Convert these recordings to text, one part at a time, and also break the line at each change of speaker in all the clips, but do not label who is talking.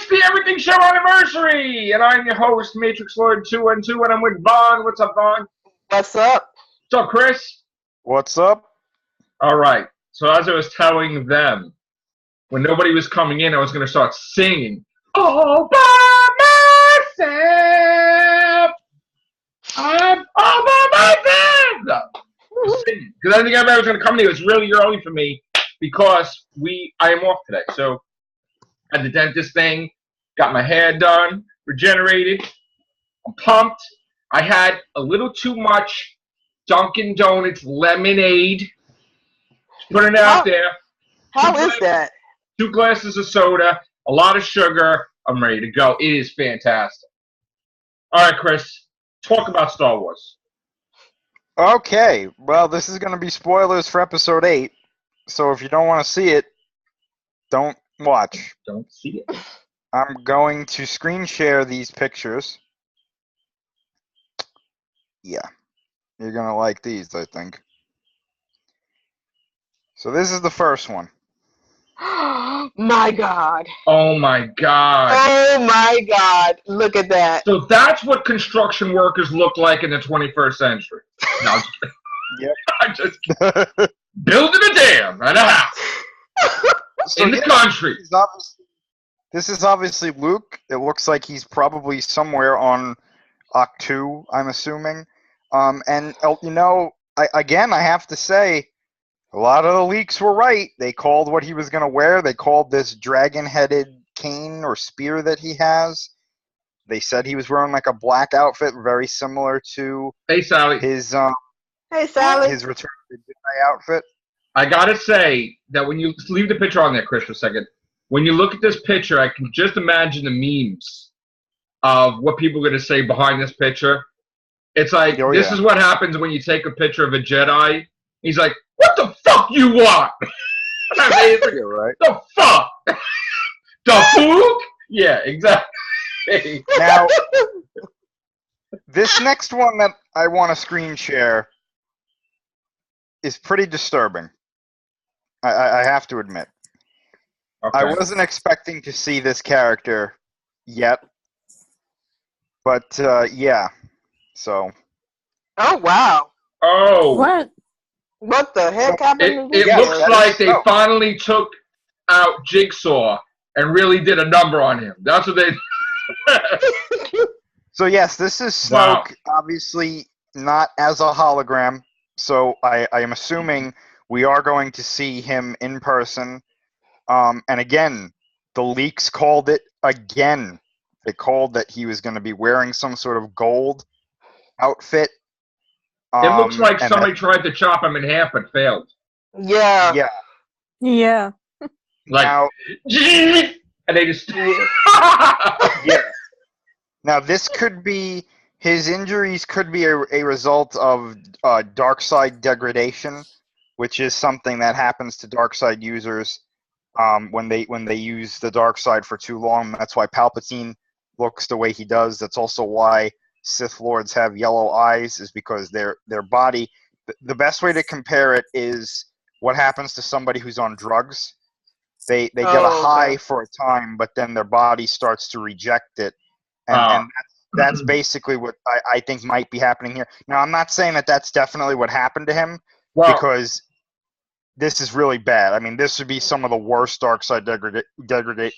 HP Everything Show anniversary, and I'm your host, Matrix Lord 212, and I'm with Vaughn. What's up, Vaughn?
What's up?
What's up, Chris?
What's up?
All right. So as I was telling them, when nobody was coming in, I was going to start singing. All by myself. I'm all by myself. No. Because I didn't think everybody was going to come in. It was really early for me because I am off today. So I had the dentist thing, got my hair done, regenerated. I'm pumped. I had a little too much Dunkin' Donuts lemonade. Put it out there.
How is that?
2 glasses of soda, a lot of sugar. I'm ready to go. It is fantastic. All right, Chris, talk about Star Wars.
Okay, well, this is going to be spoilers for Episode 8, so if you don't want to see it, don't watch.
Don't see it.
I'm going to screen share these pictures. Yeah, you're going to like these, I think. So this is the first one.
My God.
Oh, my God.
Oh, my God. Look at that.
So that's what construction workers look like in the 21st century. No, I'm just kidding.
Yep.
I'm just kidding. Building a dam and a house in the country.
This is obviously Luke. It looks like he's probably somewhere on Ahch-To, I'm assuming. And, you know, I have to say, a lot of the leaks were right. They called what he was going to wear. They called this dragon-headed cane or spear that he has. They said he was wearing like a black outfit, very similar to
Hey, Sally.
his
Hey, Sally.
his Return to the Jedi outfit.
I gotta say that when you leave the picture on there, Chris, for a second, when you look at this picture, I can just imagine the memes of what people are gonna say behind this picture. It's like, this is what happens when you take a picture of a Jedi. He's like, what the fuck you want?
You're right.
The fuck? The fuck? Yeah, exactly.
Now, this next one that I want to screen share is pretty disturbing. I have to admit.
Okay.
I wasn't expecting to see this character yet, but yeah. So.
Oh, wow.
Oh.
What the heck happened?
It looks like they finally took out Jigsaw and really did a number on him. That's what they.
So yes, this is Snoke. Wow. Obviously not as a hologram. So I am assuming we are going to see him in person. And again, the leaks called it again. They called that he was going to be wearing some sort of gold outfit.
It looks like somebody tried to chop him in half but failed.
Yeah.
Yeah.
Yeah.
Like,
now,
and they just.
Yeah. Now this could be his injuries. Could be a result of dark side degradation, which is something that happens to dark side users when they use the dark side for too long. That's why Palpatine looks the way he does. That's also why Sith Lords have yellow eyes, is because their body. The best way to compare it is what happens to somebody who's on drugs. They get a high for a time, but then their body starts to reject it, and that's basically what I think might be happening here. Now, I'm not saying that that's definitely what happened to him, because this is really bad. I mean, this would be some of the worst dark side degradation,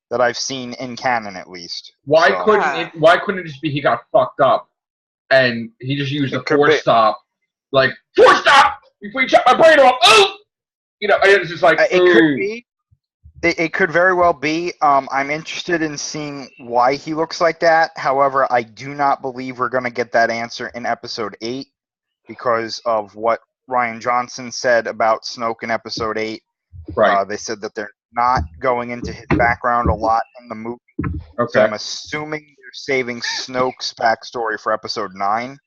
that I've seen in canon, at least.
Why couldn't it just be he got fucked up and he just used a force stop, like force stop before you chop my brain off? Oh, you know, it's just like
it could be. It could very well be. I'm interested in seeing why he looks like that. However, I do not believe we're going to get that answer in Episode 8 because of what Rian Johnson said about Snoke in Episode 8.
Right.
They said that they're not going into his background a lot in the movie.
Okay.
So I'm assuming they're saving Snoke's backstory for Episode 9.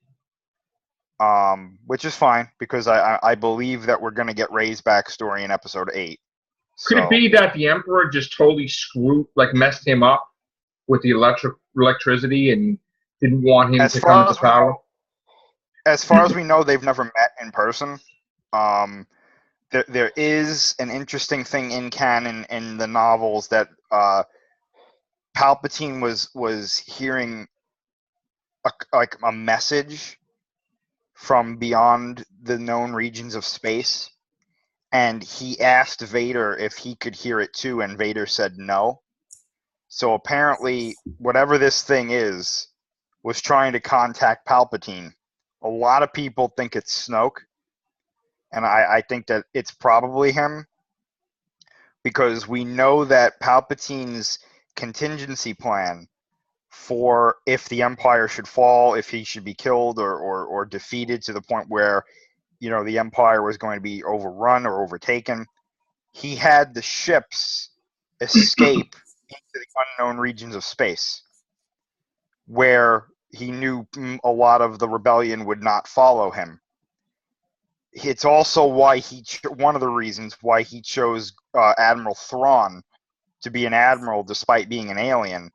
Which is fine, because I believe that we're going to get Rey's backstory in Episode 8.
Could it be that the Emperor just totally messed him up with the electricity and didn't want him to come to power?
As far as we know, they've never met in person. there is an interesting thing in canon in the novels that Palpatine was hearing a message from beyond the known regions of space, and he asked Vader if he could hear it too, and Vader said no. So apparently, whatever this thing is, was trying to contact Palpatine. A lot of people think it's Snoke, and I think that it's probably him, because we know that Palpatine's contingency plan for if the Empire should fall, if he should be killed or defeated to the point where, you know, the Empire was going to be overrun or overtaken, he had the ships escape into the unknown regions of space, where he knew a lot of the rebellion would not follow him. It's also why one of the reasons why he chose Admiral Thrawn to be an admiral despite being an alien,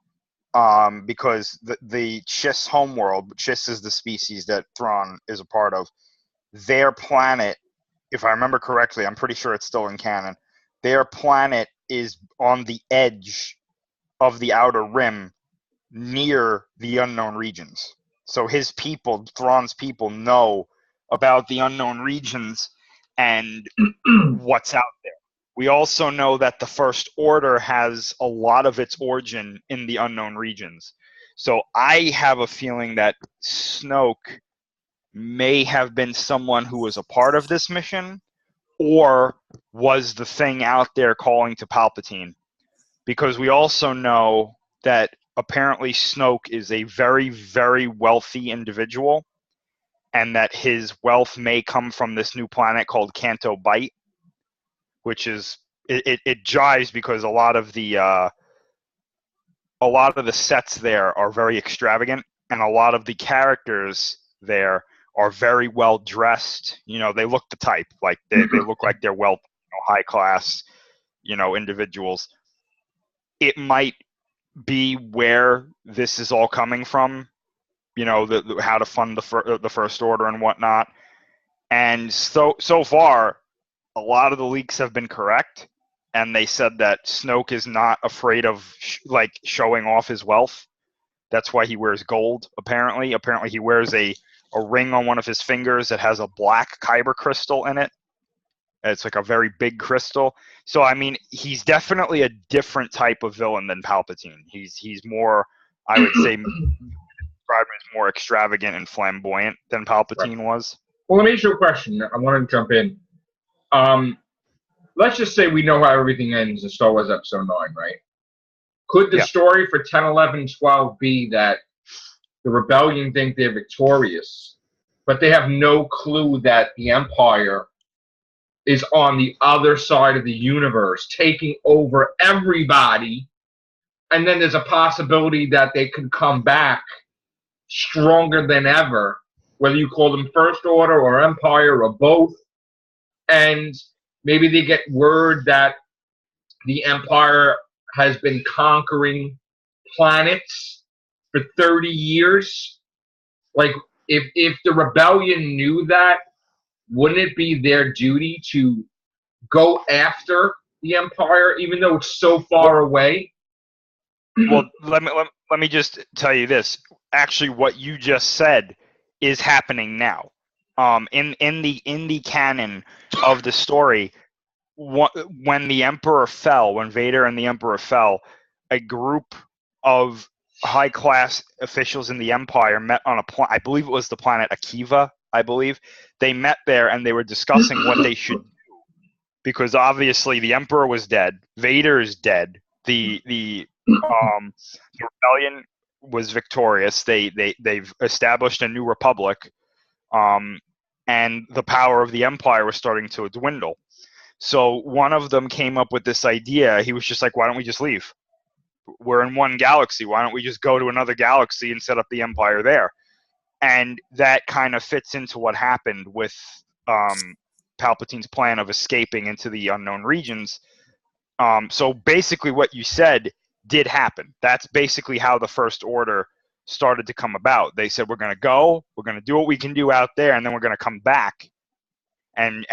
because the Chiss homeworld, Chiss is the species that Thrawn is a part of, their planet, if I remember correctly, I'm pretty sure it's still in canon, their planet is on the edge of the Outer Rim near the unknown regions. So his people, Thrawn's people, know about the unknown regions and what's out there. We also know that the First Order has a lot of its origin in the unknown regions. So I have a feeling that Snoke may have been someone who was a part of this mission, or was the thing out there calling to Palpatine. Because we also know that apparently Snoke is a very, very wealthy individual, and that his wealth may come from this new planet called Canto Bight, which is it jives because a lot of the sets there are very extravagant, and a lot of the characters there are very well dressed. You know, they look the type, like they look like they're well, high class, individuals. It might be where this is all coming from, how to fund the First Order and whatnot. And so far, a lot of the leaks have been correct, and they said that Snoke is not afraid of showing off his wealth. That's why he wears gold. Apparently he wears a ring on one of his fingers that has a black kyber crystal in it. It's like a very big crystal. So I mean, he's definitely a different type of villain than Palpatine. He's more, I would say, describe him as more extravagant and flamboyant than Palpatine was.
Well, let me ask you a question. I want to jump in. Let's just say we know how everything ends in Star Wars Episode 9, right? Could the story for 10, 11, 12 be that the Rebellion think they're victorious, but they have no clue that the Empire is on the other side of the universe, taking over everybody, and then there's a possibility that they could come back stronger than ever, whether you call them First Order or Empire or both, and maybe they get word that the Empire has been conquering planets for 30 years. Like, if the Rebellion knew that, wouldn't it be their duty to go after the Empire, even though it's so far away?
Well, let me just tell you this. Actually, what you just said is happening now. In the canon of the story, when the Emperor fell, when Vader and the Emperor fell, a group of high-class officials in the Empire met on I believe it was the planet Akiva, I believe. They met there and they were discussing what they should do. Because obviously the Emperor was dead, Vader is dead, the Rebellion was victorious, they've established a new republic, and the power of the Empire was starting to dwindle. So one of them came up with this idea. He was just like, why don't we just leave? We're in one galaxy. Why don't we just go to another galaxy and set up the Empire there? And that kind of fits into what happened with Palpatine's plan of escaping into the unknown regions. So basically what you said did happen. That's basically how the First Order started to come about. They said, we're going to do what we can do out there, and then we're going to come back and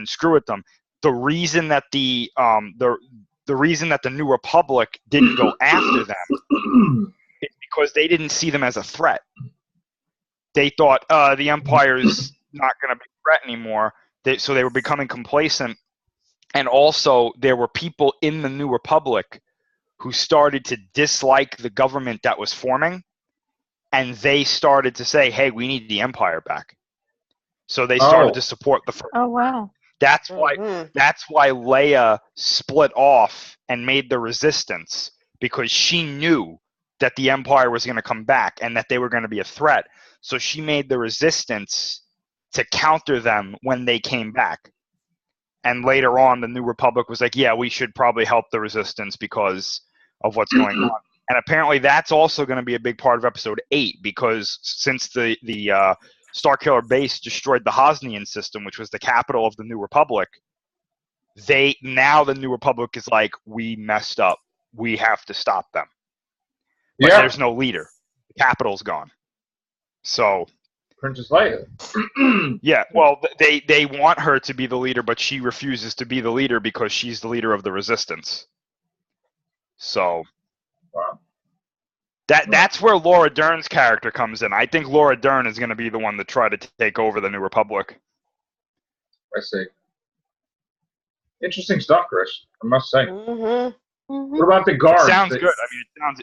screw with them. the reason that the reason that the New Republic didn't go after them is because they didn't see them as a threat. They thought the Empire's not going to be a threat anymore, so they were becoming complacent. And also, there were people in the New Republic who started to dislike the government that was forming, and they started to say, hey, we need the Empire back. So they started to support the First.
Oh, wow.
That's why Leia split off and made the Resistance, because she knew that the Empire was going to come back and that they were going to be a threat. So she made the Resistance to counter them when they came back. And later on, the New Republic was like, yeah, we should probably help the Resistance because of what's going on. And apparently that's also going to be a big part of Episode 8, because since the Starkiller base destroyed the Hosnian system, which was the capital of the New Republic, the New Republic is like, we messed up. We have to stop them. But there's no leader. The capital's gone. So
Princess Leia.
yeah, well, they want her to be the leader, but she refuses to be the leader because she's the leader of the Resistance. So
Wow.
That's where Laura Dern's character comes in. I think Laura Dern is going to be the one to try to take over the New Republic.
I see. Interesting stuff, Chris. I must say. What about the guards?
It sounds good. I mean,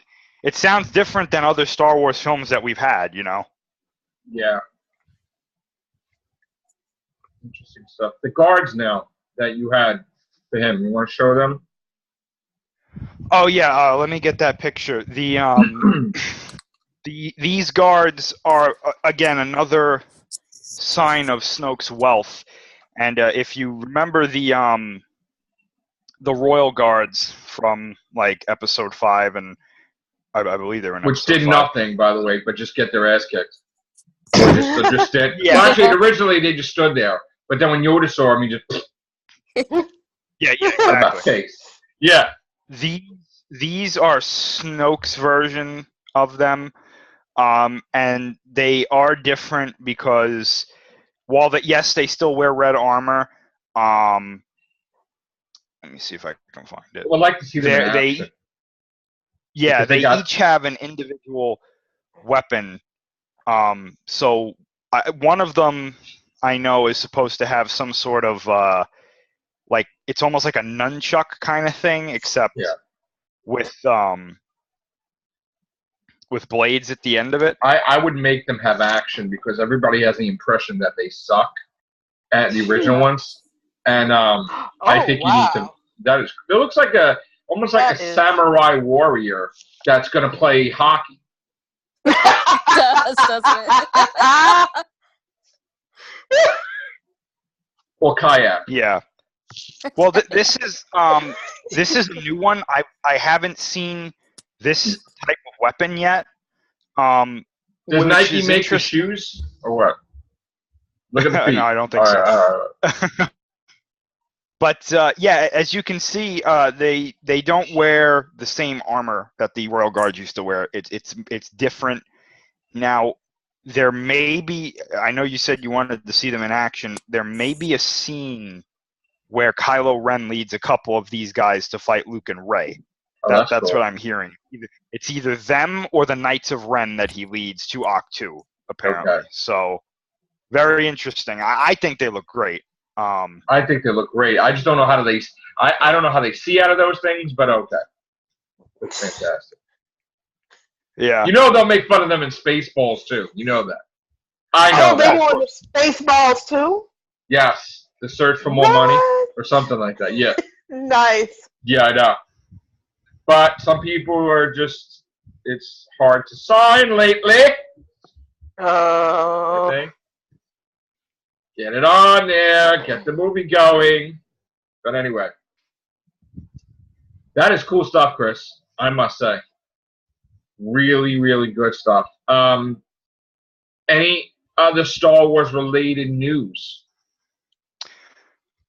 it sounds different than other Star Wars films that we've had, you know?
Yeah. Interesting stuff. The guards now that you had for him, you want to show them?
Oh yeah, let me get that picture. These guards are again another sign of Snoke's wealth, and if you remember the Royal Guards from like Episode 5, and I believe they were in
Which
Episode
did
5.
nothing, by the way, but just get their ass kicked. Just did.
Yeah.
Well, actually, originally they just stood there, but then when Yoda saw him, he just
Yeah,
about
exactly.
face. Yeah.
These are Snoke's version of them, and they are different because while yes, they still wear red armor. Let me see if I can find it.
I would like to see them in action.
Yeah,
Because they
each have an individual weapon. So one of them I know is supposed to have some sort of like it's almost like a nunchuck kind of thing, except with blades at the end of it.
I would make them have action because everybody has the impression that they suck at the original ones, and I think you need to. That is, it looks like almost like a samurai warrior that's going to play hockey.
Doesn't it?
Or kayak.
Yeah. Well, this is a new one. I haven't seen this type of weapon yet.
Does Nike make the shoes or what? Look at the feet.
No, I don't think so.
All right.
But yeah, as you can see, they don't wear the same armor that the Royal Guards used to wear. It's different. Now, there may be. I know you said you wanted to see them in action. There may be a scene where Kylo Ren leads a couple of these guys to fight Luke and Rey. That's
cool.
what I'm hearing. It's either them or the Knights of Ren that he leads to Ahch-To, apparently.
Okay.
So, very interesting. I think they look great.
I think they look great. I just don't know how they. I don't know how they see out of those things, but okay, it's fantastic.
Yeah.
You know they'll make fun of them in Spaceballs too. You know that. I know
they
that.
were in the Spaceballs too?
Yes, the search for more money or something like that. Yeah.
Nice.
Yeah, I know. But some people are just. It's hard to sign lately. I think. Get it on there. Get the movie going. But anyway, that is cool stuff, Chris. I must say, really, really good stuff. Any other Star Wars related news?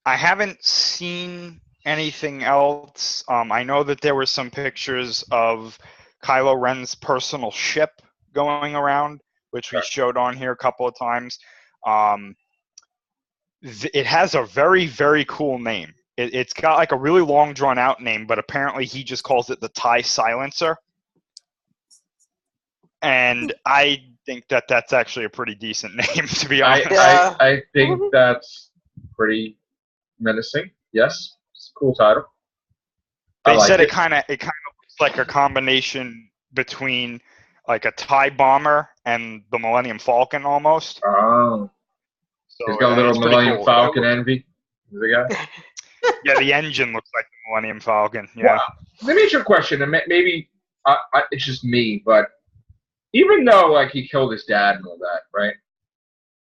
I haven't seen anything else. I know that there were some pictures of Kylo Ren's personal ship going around, which we showed on here a couple of times. It has a very, very cool name. It's got like a really long, drawn-out name, but apparently he just calls it the TIE Silencer. And I think that that's actually a pretty decent name, to be honest.
I think that's pretty menacing. Yes, it's a cool title.
They said it kind of looks like a combination between like a TIE bomber and the Millennium Falcon almost.
Oh,
So
he's got a little
it's pretty
Millennium
cool.
Falcon envy. The guy.
Yeah, the engine looks like the Millennium Falcon. Yeah.
Well, let me ask you a question, and maybe it's just me, but even though like he killed his dad and all that, right?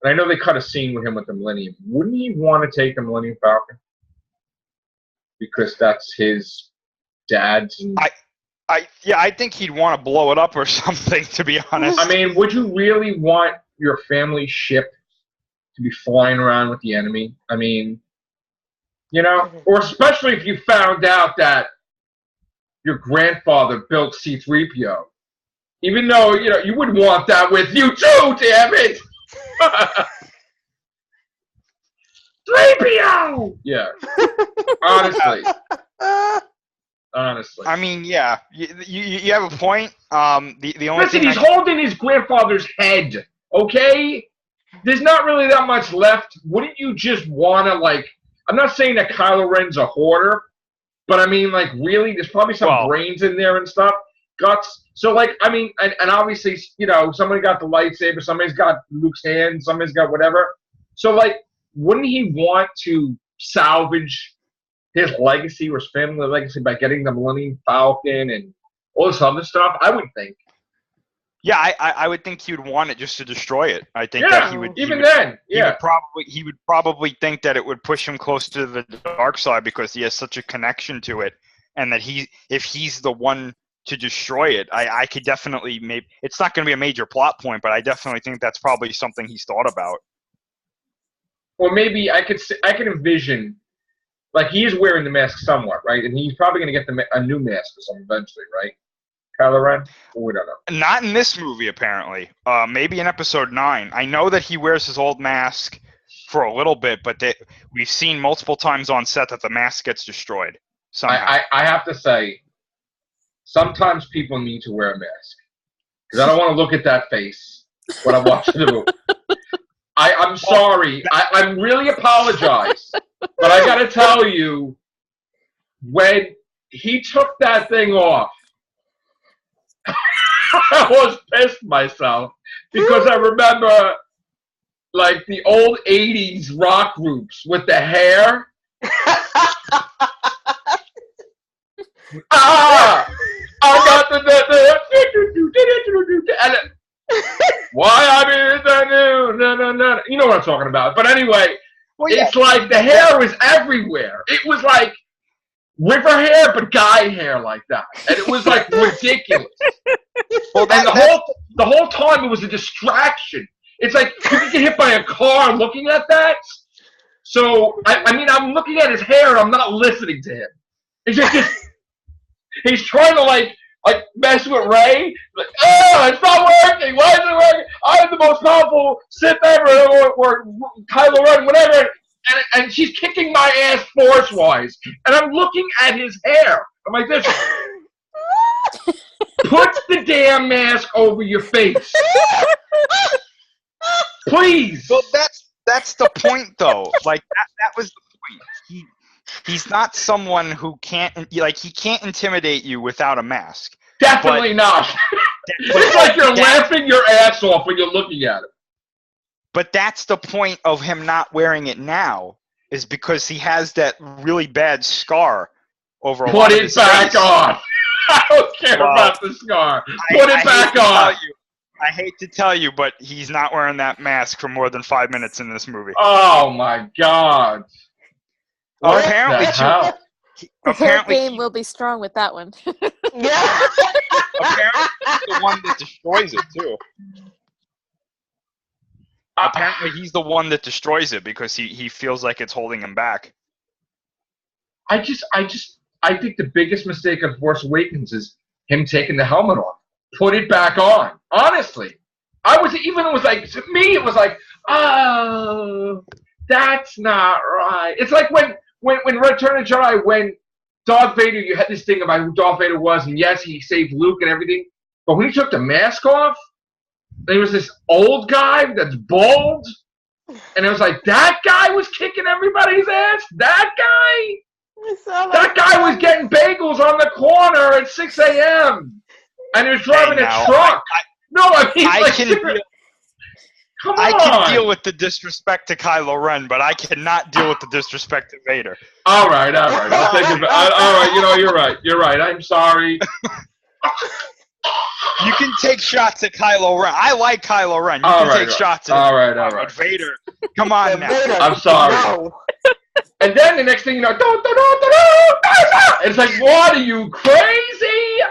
And I know they cut a scene with him with the Millennium. Wouldn't he want to take the Millennium Falcon? Because that's his dad's. And,
I think he'd want to blow it up or something, to be honest.
I mean, would you really want your family ship to be flying around with the enemy? I mean, you know, or especially if you found out that your grandfather built C-3PO. Even though, you know, you wouldn't want that with you too, damn it! 3PO! Yeah. Honestly. Honestly.
I mean, yeah, you have a point. The only
Listen,
thing
he's holding his grandfather's head, okay? There's not really that much left. Wouldn't you just want to, like... I'm not saying that Kylo Ren's a hoarder, but I mean, like, really? There's probably some brains in there and stuff. Guts. So, like, I mean, and obviously, you know, somebody got the lightsaber, somebody's got Luke's hand, somebody's got whatever. So, like, wouldn't he want to salvage his legacy or his family legacy by getting the Millennium Falcon and all this other stuff? I would think.
Yeah, I would think he would want it just to destroy it. I think that he would.
He
would probably think that it would push him close to the dark side because he has such a connection to it, and that if he's the one to destroy it, I could definitely maybe. It's not going to be a major plot point, but I definitely think that's probably something he's thought about.
Or maybe I could envision, like, he is wearing the mask somewhat, right? And he's probably going to get a new mask or something eventually, right? Kylo Ren? Well, we don't know.
Not in this movie, apparently. Maybe in Episode 9. I know that he wears his old mask for a little bit, but we've seen multiple times on set that the mask gets destroyed somehow.
I have to say, sometimes people need to wear a mask. Because I don't want to look at that face when I'm watching the movie. I'm sorry. I really apologize. But I got to tell you, when he took that thing off, I was pissed myself because I remember like the old 80s rock groups with the hair. I got the and why I'm in the no. You know what I'm talking about. But anyway, it's like the hair was everywhere. It was like river hair, but guy hair like that, and it was like ridiculous. Well, and the whole time it was a distraction. It's like you can get hit by a car looking at that. So I mean, I'm looking at his hair, and I'm not listening to him. It's just he's trying to like mess with Rey. Like, oh, it's not working. Why isn't it working? I'm the most powerful Sith ever, or Kylo Ren, whatever. And she's kicking my ass force-wise. And I'm looking at his hair. I'm like this. Put the damn mask over your face. Please.
Well, that's the point, though. Like, that was the point. He's not someone who can't, like, he can't intimidate you without a mask.
Definitely not. It's like you're laughing your ass off when you're looking at him.
But that's the point of him not wearing it now, is because he has that really bad scar over a lot of his face.
Put it back on. I don't care about the scar. Put it back on.
I hate to tell you, but he's not wearing that mask for more than 5 minutes in this movie.
Oh my God.
Apparently,
the hair game will be strong with that one.
Yeah.
Apparently, he's the one that destroys it too. Apparently, he's the one that destroys it because he feels like it's holding him back.
I think the biggest mistake of Force Awakens is him taking the helmet off. Put it back on. Honestly, to me, it was like, oh, that's not right. It's like when when Return of the Jedi, when Darth Vader, you had this thing about who Darth Vader was, and yes, he saved Luke and everything, but when he took the mask off, there was this old guy that's bald, and it was like, that guy was kicking everybody's ass? That guy? That guy was getting bagels on the corner at 6 a.m. and he was driving a truck. Come on.
I can deal with the disrespect to Kylo Ren, but I cannot deal with the disrespect to Vader.
All right. I'll take it back. All right, you're right. I'm sorry.
You can take shots at Kylo Ren. I like Kylo Ren. You can take shots at him.
All right.
But Vader, come on now.
Vader,
I'm sorry.
no.
And then the next thing you know, it's like, what, are you crazy?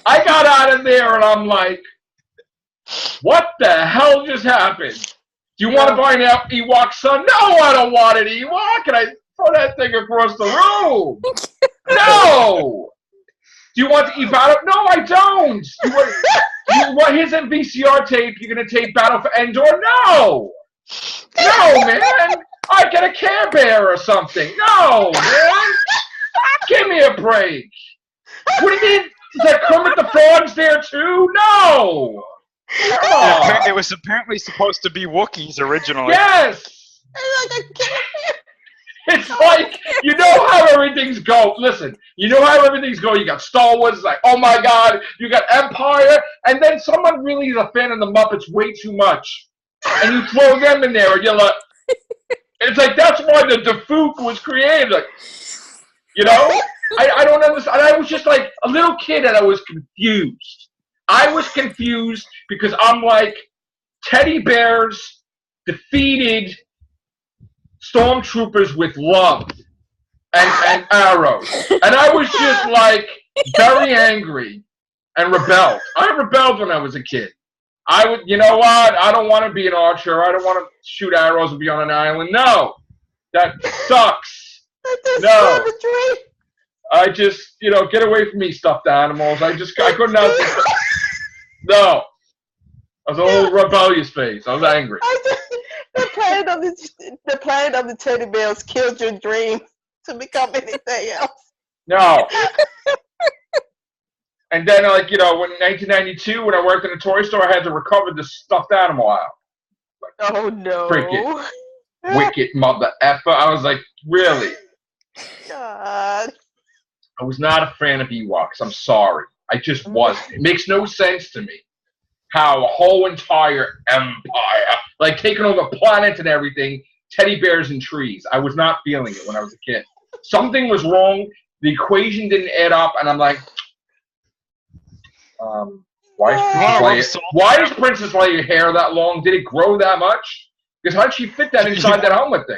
I got out of there and I'm like, what the hell just happened? Do you want to buy an Ewok son? No, I don't want an Ewok. And I throw that thing across the room. No. Do you want to eat Battle? No, I don't. You want his VCR tape? You're going to tape Battle for Endor? No. No, man. I get a Care Bear or something. No, man. Give me a break. What do you mean? Is that Kermit the Frog's there too? No.
It was apparently supposed to be Wookiees originally.
Yes. It's like, you know how everything's go. Listen, you know how everything's go. You got Star Wars, it's like, oh my God. You got Empire, and then someone really is a fan of the Muppets way too much, and you throw them in there, and you're like, it's like that's why the Defook was created. Like, you know, I don't understand. I was just like a little kid, and I was confused. I was confused because I'm like, teddy bears defeated stormtroopers with love and arrows. And I was just like very angry and rebelled. I rebelled when I was a kid. I would, you know what? I don't want to be an archer. I don't want to shoot arrows and be on an island. No, that sucks. No. I just, get away from me, stuffed animals. I couldn't help it. No. I was a little rebellious phase. I was angry.
The planet of the teddy bears killed your dream to become anything else.
No. And then, when in 1992, when I worked in a toy store, I had to recover the stuffed animal out.
Oh, no.
Freaking wicked mother effer. I was like, really?
God.
I was not a fan of Ewoks. I'm sorry. I just wasn't. It makes no sense to me how a whole entire empire, like taking over planets and everything, teddy bears and trees. I was not feeling it when I was a kid. Something was wrong. The equation didn't add up, and I'm like, why is Princess Leia hair that long? Did it grow that much? Because how did she fit that inside that helmet thing?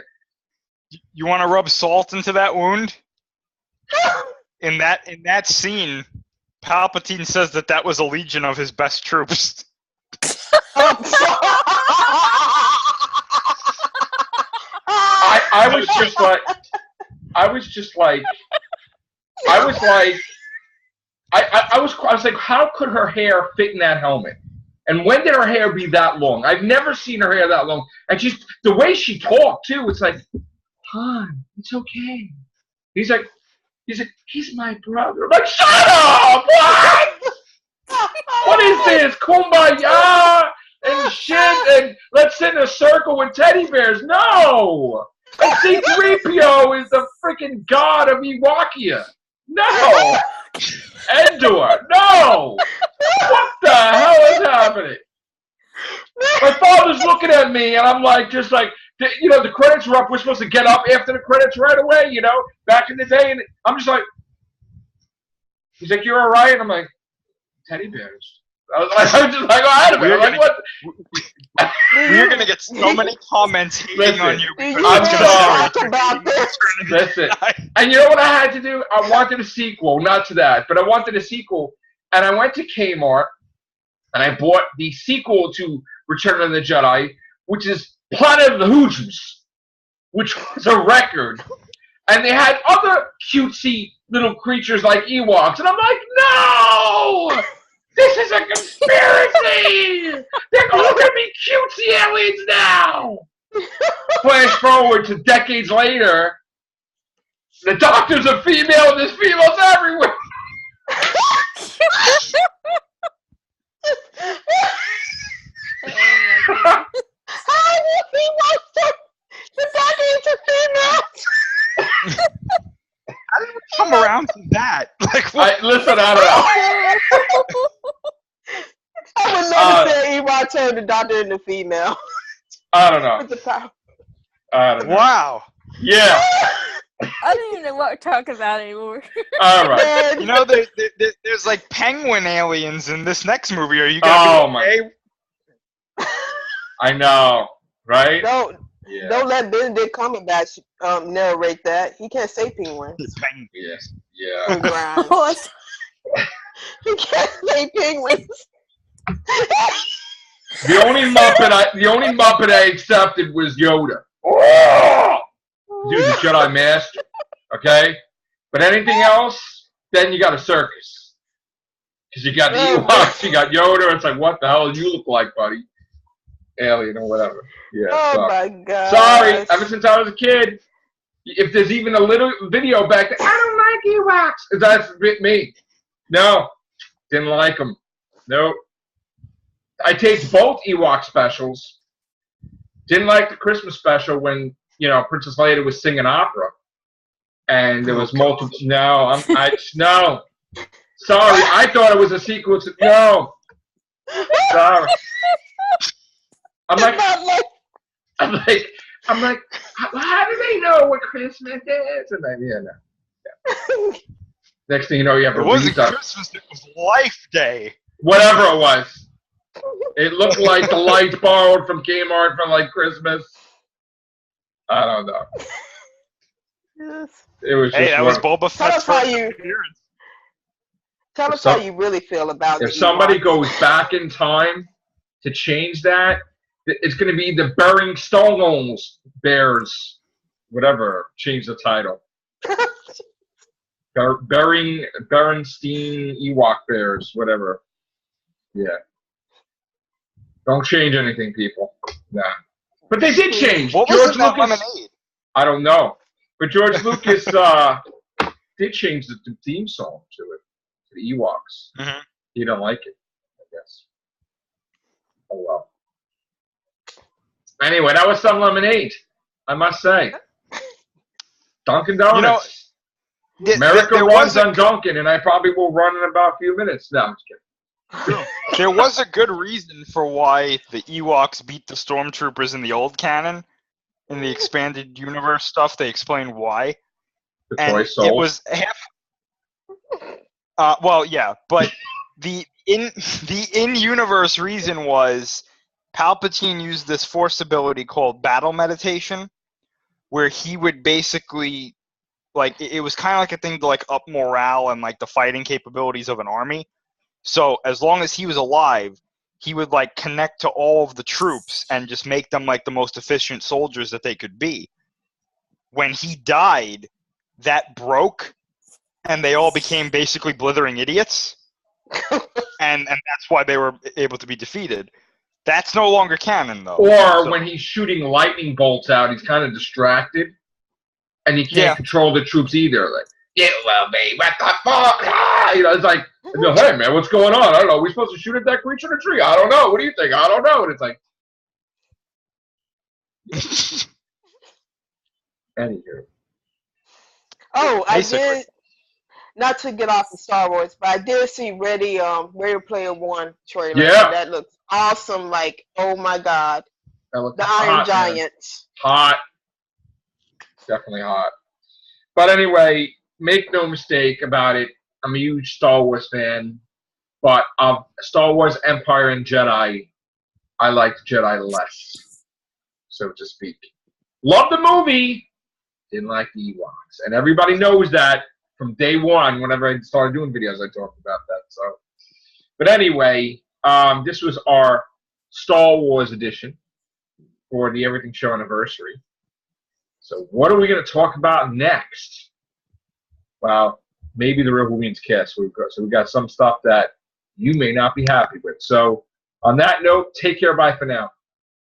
You want to rub salt into that wound? In that scene, Palpatine says that was a legion of his best troops.
I was like, how could her hair fit in that helmet? And when did her hair be that long? I've never seen her hair that long. And the way she talked too, it's like, Han, it's okay. He's like, he's my brother. I'm like, shut up! What? What is this? Kumbaya and shit, and let's sit in a circle with teddy bears. No! And C-3PO is the freaking god of Ewokia. No! Endor, no! What the hell is happening? My father's looking at me, and I'm like, just like, the credits were up. We're supposed to get up after the credits right away, back in the day. And I'm just like, he's like, you're all right? And I'm like, teddy bears. I was just like, oh, wait a minute. I'm like, what?
We're going to get so many comments hating on you.
I'm sorry. Listen. And you know what I had to do? I wanted a sequel. Not to that, but I wanted a sequel. And I went to Kmart, and I bought the sequel to Return of the Jedi, which is Planet of the Hoojums, which was a record. And they had other cutesy little creatures like Ewoks. And I'm like, no! This is a conspiracy! They're going to be cutesy aliens now! Flash forward to decades later, The doctor's a female, and there's females everywhere.
How did he want the doctor is a female?
How did we come around to that? Like, what?
Listen, I don't know.
I would never say Ewok turned the doctor into female.
I don't know.
With the power.
I don't know.
Wow.
Yeah.
I don't even know what we're talking about anymore.
All right.
You know, there's like penguin aliens in this next movie. Are you gonna be okay?
I know, right?
Don't
Yeah.
don't let Benedict Cumberbatch narrate that. He can't say penguins.
Penguin.
Yes. Yeah.
Grimes. He can't say penguins.
The only Muppet I accepted was Yoda. Oh! Dude, the Jedi Master. Okay? But anything else, then you got a circus. Because you got the Ewoks, you got Yoda, it's like, what the hell do you look like, buddy? Alien or whatever. Yeah.
Oh my god.
Sorry, ever since I was a kid, if there's even a little video back there, I don't like Ewoks. That's me. No. Didn't like them. Nope. I taped both Ewok specials. Didn't like the Christmas special when, Princess Leia was singing opera. And there was multiple. No, no. Sorry, I thought it was a sequel to. No. Sorry. I'm like, how do they know what Christmas is? And then, no. Next thing you know, you have a
It wasn't Christmas, it was Life Day.
Whatever it was. It looked like the lights borrowed from Kmart for like Christmas. I don't know.
Yes.
It was
Hey, that was Boba Fett's first
appearance. Tell us how you really feel about it.
If somebody goes back in time to change that, it's going to be the Bering Stones Bears, whatever. Change the title. Berenstein Ewok Bears, whatever. Yeah. Don't change anything, people. Nah. But they did change.
What
George
was in that
Lucas,
lemonade?
I don't know. But George Lucas did change the theme song to it, to the Ewoks.
Mm-hmm.
He don't like it, I guess. Oh, well. Anyway, that was some lemonade, I must say. Dunkin' Donuts. America runs on Dunkin', and I probably will run in about a few minutes. No, I'm just kidding.
There was a good reason for why the Ewoks beat the Stormtroopers in the old canon. In the expanded universe stuff, they explained why.
The
and
toy sold.
It was half. Well, yeah, but the in-universe reason was Palpatine used this Force ability called Battle Meditation, where he would basically, like, it was kind of like a thing to like up morale and like the fighting capabilities of an army. So as long as he was alive, he would like connect to all of the troops and just make them like the most efficient soldiers that they could be. When he died, that broke, and they all became basically blithering idiots. and that's why they were able to be defeated. That's no longer canon, though.
Or when he's shooting lightning bolts out, he's kind of distracted, and he can't control the troops either. Like, get well, babe, what the fuck? Ah! It's like, hey, man, what's going on? I don't know. Are we supposed to shoot at that creature in a tree? I don't know. What do you think? I don't know. And it's like, anywho.
Oh, I did. Not to get off of Star Wars, but I did see Ready Player One trailer.
Yeah,
that looks awesome. Like, oh my god,
the
Iron Giants.
Hot, definitely hot. But anyway, make no mistake about it. I'm a huge Star Wars fan, but of Star Wars, Empire, and Jedi, I liked Jedi less, so to speak. Love the movie, didn't like the Ewoks, and everybody knows that from day one. Whenever I started doing videos, I talked about that. So, but anyway, this was our Star Wars edition for the Everything Show anniversary. So, what are we going to talk about next? Well, maybe the Rebel Beans cast. So we got some stuff that you may not be happy with. So on that note, take care. Bye for now.